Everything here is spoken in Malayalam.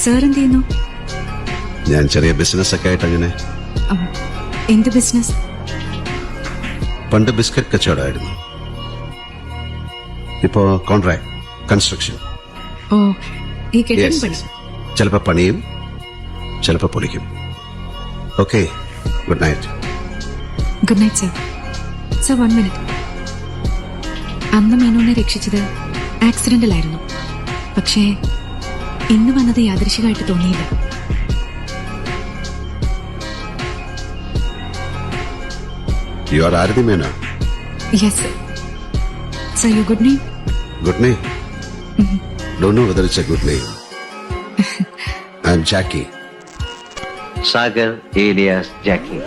സാർ എന്ത് ചെയ്യുന്നു? ഞാൻ ചെറിയ ബിസിനസ് ഒക്കെ ആയിട്ട് അങ്ങനെ. എന്ത് ബിസിനസ്? പണ്ട് ബിസ്ക്കറ്റ് കച്ചവടമായിരുന്നു. ഇപ്പോ കോൺട്രാക്ട് കൺസ്ട്രക്ഷൻ. ഓ, ഈ കെട്ടിടം പണി. ചിലപ്പോ പണിയും ചിലപ്പോ പൊളിക്കും. Okay, good night. Good night sir. Sir 1 minute. അന്ന് മേനോനെ രക്ഷിച്ചത് ആക്സിഡന്റിലായിരുന്നു. പക്ഷേ ഇന്ന് വന്നത് യാദൃശികമായിട്ട് തോന്നിയില്ല. You are Arati Mena? Yes, sir. Sir, your good name? Good name? Don't know whether it's a good name. I'm Jackie. Sagar alias Jackie.